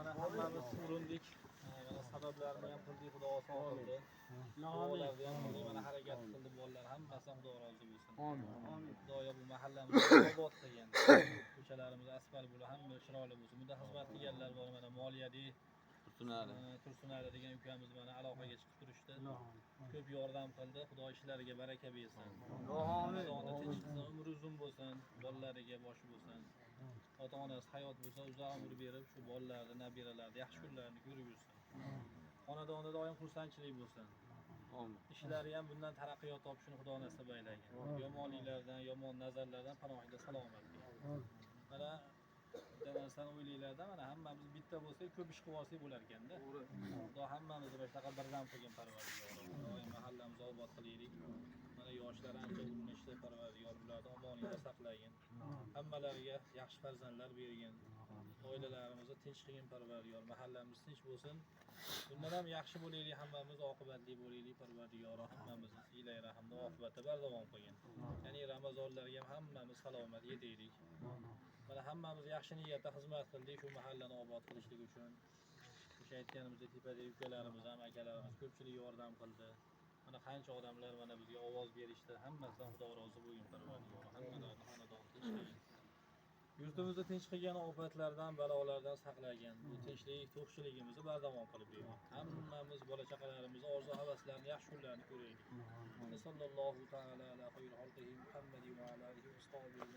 mana hammamiz urindik. Mana sabablarini ham qildik, Xudo oson qildi. Duolarni ham qildik, mana harakat qildi bolalar, hammasi Xudo rozi bo'lsin. Amin. Xudoyo bu mahallamizni obod qilgan. Ko'chalarimiz asfalt bo'lib, hamma chiroyli bo'lsin. Bunda xizmat qilganlar bor, mana moliyali Tursunali degan ukamiz mana aloqaga chiqib turishdi. Ko'p yordam qildi. Xudo ishlariga baraka bersin. Amin. Tinch qilsin, umri uzun bo'lsin, bolalariga boshi bo'lsin. Ota-onasi hayot bo'lsa, uzoq umr berib, shu bolalarni, nabiralarni yaxshi kunlarini ko'rib yursin. Xonadonida doim xursandchilik bo'lsin. Amin. Ishlari ham bundan taraqqiyot topishini Xudo nasib aylagan. Yomonliklardan, yomon nazarlardan panohida salomat bo'ling. Mana bitta narsani o'ylaylarda, mana hammamiz bitta bo'lsak, ko'p ish qilib olsak bo'lar ekanda. Xudo hammamizni mana shunaqa birdam qilgan Parvardigor. Doim mahallamizni obod qilaylik. Mana yoshlar ancha urinishda Parvardigor ularni omonligida saqlagin. Hammalariga yaxshi farzandlar bergin. Oilalarimizni tinch qilgin Parvardigor. Mahallamiz tinch bo'lsin. Bundan ham yaxshi bo'laylik, hammamiz oqibatli bo'laylik Parvardigor. Hammamizni iylar rahmda oqibatda bardavom qilgin. Ya'ni Ramazonlarga ham hammamiz salomat yetaylik. Mana hammamiz yaxshi niyatda xizmat qildik shu mahallani obod qilishlik uchun. O'sha aytganimizdek tepadagi ukalarimiz ham, akalarimiz ko'pchilik yordam qildi. Mana qancha odamlar mana bizga ovoz berishdi. Hammasidan Xudo rozi bo'lgin Parvardigor. Hammalarni xonadon tinch qilgin. Yurtimizni tinch qilgan ofatlardan, balolardan saqlagan. Bu tinchlik, to'qchiligimizni bardavom qilib bergin. Hammamiz bola chaqalarimizni orzu havaslarini, yaxshi kunlarini ko'raylik. Sallallohu ta'ala ala xayril xalqihi Muhammadin va ala alihi va sahbihi.